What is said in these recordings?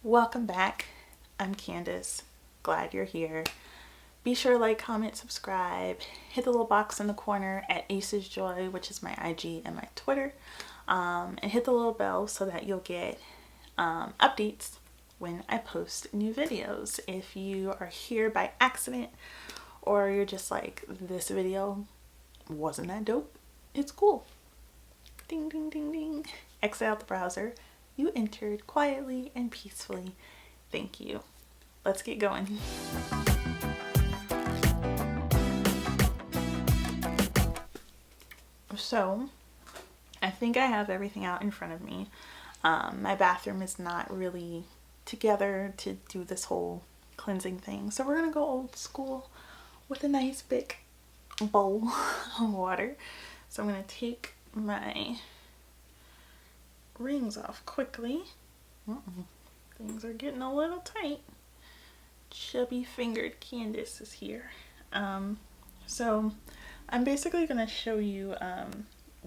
Welcome back. I'm Candace. Glad you're here. Be sure to like, comment, subscribe. Hit the little box in the corner at Ace's Joy, which is my IG and my Twitter. And hit the little bell so that you'll get updates when I post new videos. If you are here by accident or you're just like, this video wasn't that dope, it's cool. Ding, ding, ding, ding. Exit out the browser. You entered quietly and peacefully. Thank you. Let's get going. So, I think I have everything out in front of me. My bathroom is not really together to do this whole cleansing thing. So we're going to go old school with a nice big bowl of water. So I'm going to take my rings off quickly. Things are getting a little tight. Chubby fingered Candace is here. So I'm basically going to show you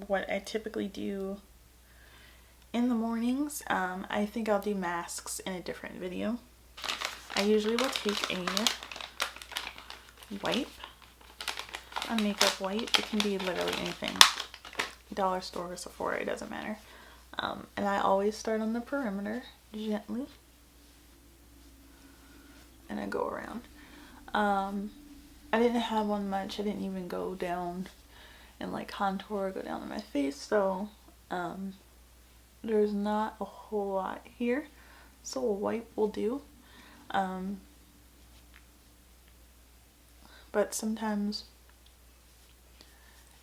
what I typically do in the mornings. I think I'll do masks in a different video. I usually will take a wipe, a makeup wipe. It can be literally anything. Dollar store or Sephora, it doesn't matter. And I always start on the perimeter gently, and I go around. I didn't have one much. I didn't even go down and like contour, go down to my face, so there's not a whole lot here, so a wipe will do. But sometimes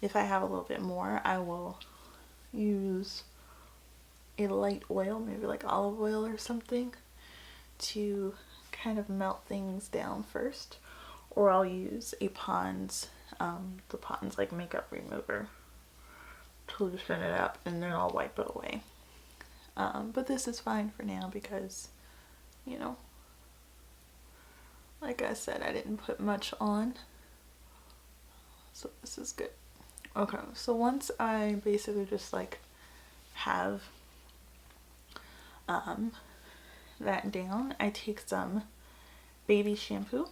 if I have a little bit more, I will use a light oil, maybe like olive oil or something, to kind of melt things down first, or I'll use a Pond's, the Pond's like makeup remover to loosen it up, and then I'll wipe it away. But this is fine for now because, you know, like I said, I didn't put much on, so this is good. Okay, so once I basically just like have that down, I take some baby shampoo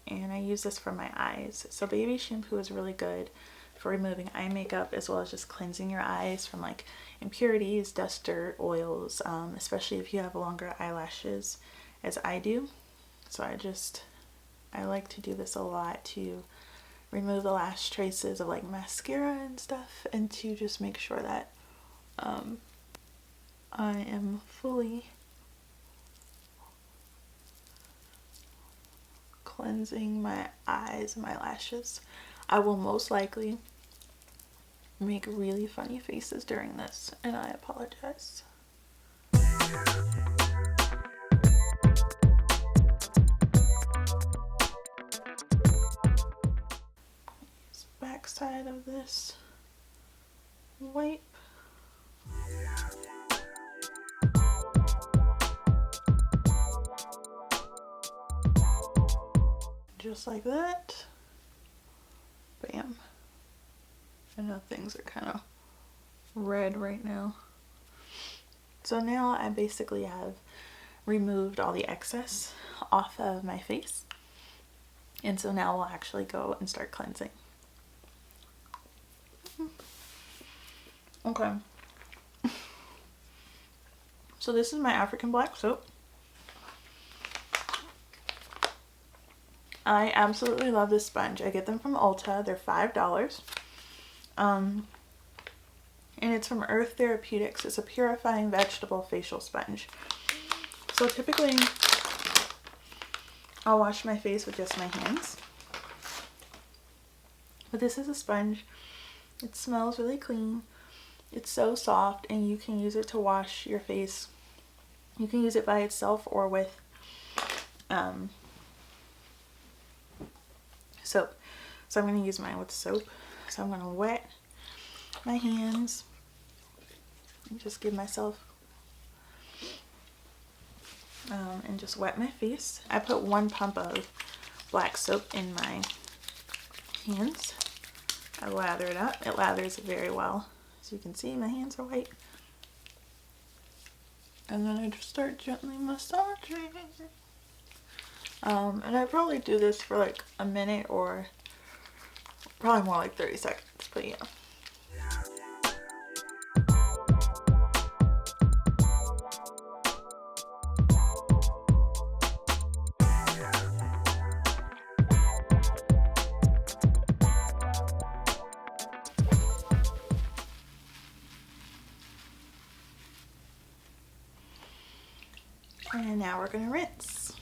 and I use this for my eyes. So baby shampoo is really good for removing eye makeup as well as just cleansing your eyes from like impurities, dust, dirt, oils, especially if you have longer eyelashes as I do. So I like to do this a lot to remove the last traces of like mascara and stuff, and to just make sure that I am fully cleansing my eyes and my lashes. I will most likely make really funny faces during this, and I apologize. Back side of this wipe. Just like that. Bam. I know things are kind of red right now. So now I basically have removed all the excess off of my face. And so now we'll actually go and start cleansing. Okay. So this is my African black soap. I absolutely love this sponge. I get them from Ulta. They're $5. And it's from Earth Therapeutics. It's a purifying vegetable facial sponge. So typically I'll wash my face with just my hands. But this is a sponge. It smells really clean. It's so soft, and you can use it to wash your face. You can use it by itself or with soap. So I'm going to use mine with soap. So I'm going to wet my hands and just give myself and just wet my face. I put 1 pump of black soap in my hands. I lather it up. It lathers very well. As you can see, my hands are white. And then I just start gently massaging. And I probably do this for like a minute or probably more like 30 seconds, but yeah. And now we're gonna rinse.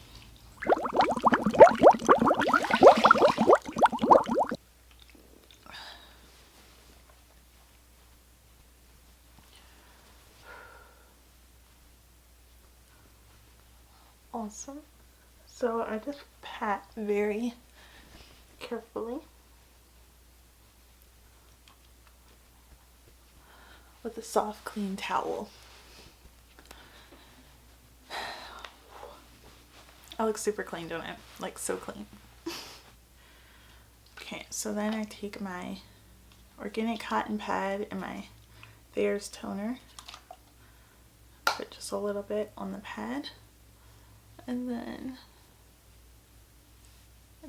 Awesome. So I just pat very carefully with a soft, clean towel. I look super clean, don't I? Like so clean. Okay, so then I take my organic cotton pad and my Thayer's toner. Put just a little bit on the pad. And then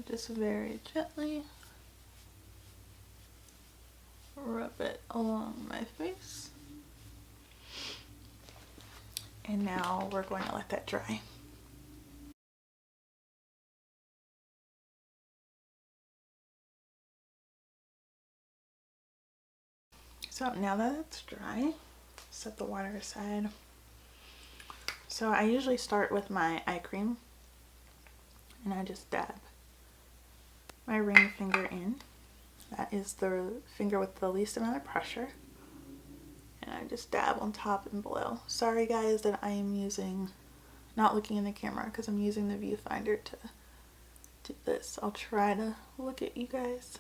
just very gently rub it along my face. And now we're going to let that dry. So now that it's dry, set the water aside. So I usually start with my eye cream and I just dab my ring finger in. That is the finger with the least amount of pressure. And I just dab on top and below. Sorry guys that I am not looking in the camera because I'm using the viewfinder to do this. I'll try to look at you guys.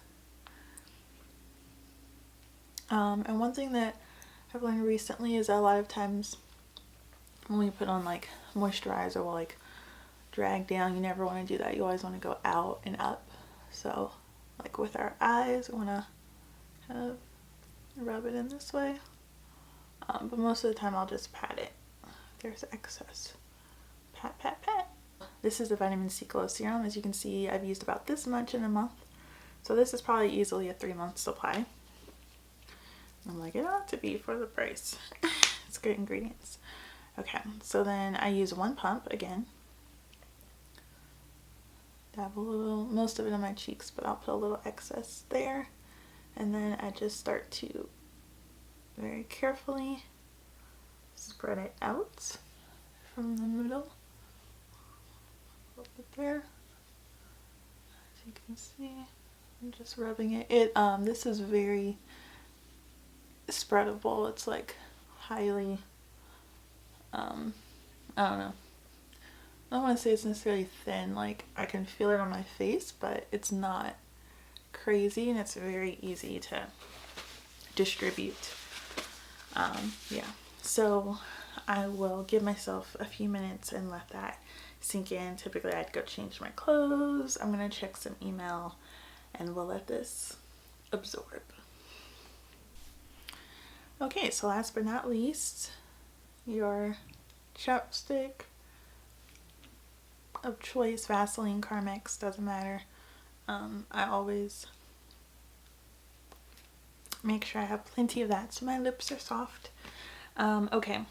And one thing that I've learned recently is that a lot of times when we put on like moisturizer, we'll like drag down. You never want to do that. You always want to go out and up. So like with our eyes, we want to kind of rub it in this way. But most of the time I'll just pat it. There's excess. Pat, pat, pat. This is the vitamin C glow serum. As you can see, I've used about this much in a month. So this is probably easily a 3-month supply. I'm like, it ought to be for the price. It's good ingredients. Okay, so then I use 1 pump again. Dab a little, most of it on my cheeks, but I'll put a little excess there. And then I just start to very carefully spread it out from the middle. A little bit there. As you can see, I'm just rubbing it. This is very spreadable. It's like highly I don't know, I don't want to say it's necessarily thin, like I can feel it on my face, but it's not crazy and it's very easy to distribute. Yeah, so I will give myself a few minutes and let that sink in. Typically I'd go change my clothes, I'm gonna check some email, and we'll let this absorb. Okay, so last but not least, your chapstick of choice, Vaseline, Carmex, doesn't matter. I always make sure I have plenty of that so my lips are soft. Okay,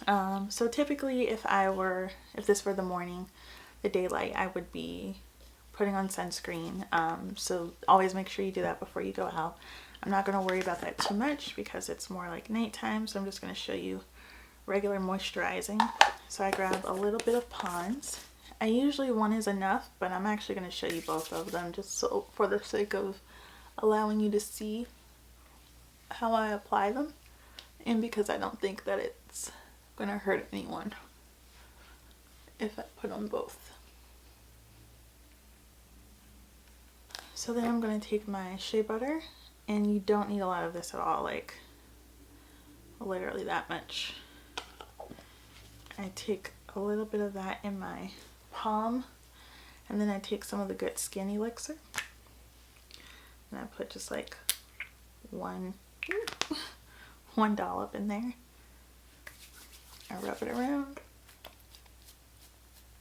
so typically if this were the morning, the daylight, I would be putting on sunscreen. So always make sure you do that before you go out. I'm not going to worry about that too much because it's more like nighttime, so I'm just going to show you regular moisturizing. So I grab a little bit of Pond's. I usually one is enough, but I'm actually going to show you both of them just so for the sake of allowing you to see how I apply them, and because I don't think that it's going to hurt anyone if I put on both. So then I'm going to take my shea butter, and you don't need a lot of this at all, like literally that much. I take a little bit of that in my palm, and then I take some of the Good Skin elixir, and I put just like one dollop in there. I rub it around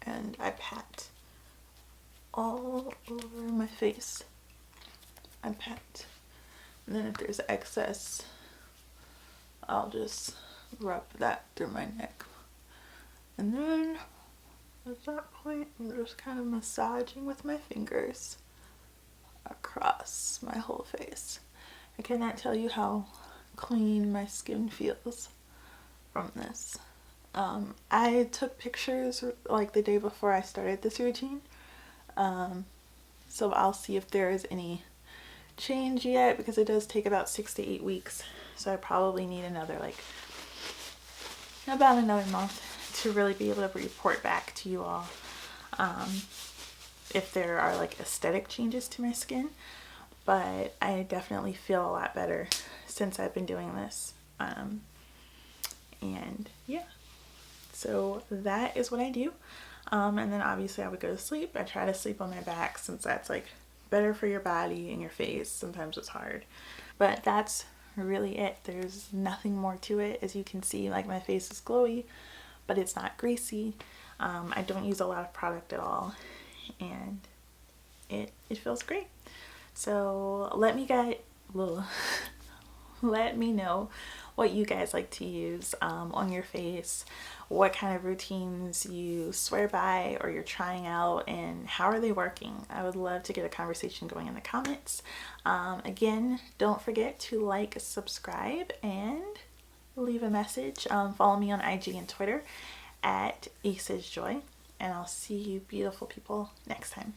and I pat all over my face. I pat. And then if there's excess, I'll just rub that through my neck. And then at that point, I'm just kind of massaging with my fingers across my whole face. I cannot tell you how clean my skin feels from this. I took pictures like the day before I started this routine, so I'll see if there is any change yet, because it does take about 6 to 8 weeks, so I probably need another about another month to really be able to report back to you all if there are like aesthetic changes to my skin. But I definitely feel a lot better since I've been doing this, and yeah, so that is what I do. And then obviously I would go to sleep. I try to sleep on my back since that's like better for your body and your face. Sometimes it's hard, but that's really it. There's nothing more to it. As you can see, like, my face is glowy, but it's not greasy. I don't use a lot of product at all, and it feels great. So let me know what you guys like to use on your face, what kind of routines you swear by or you're trying out, and how are they working. I would love to get a conversation going in the comments. Again, don't forget to like, subscribe, and leave a message. Follow me on IG and Twitter at @AcesJoy, and I'll see you beautiful people next time.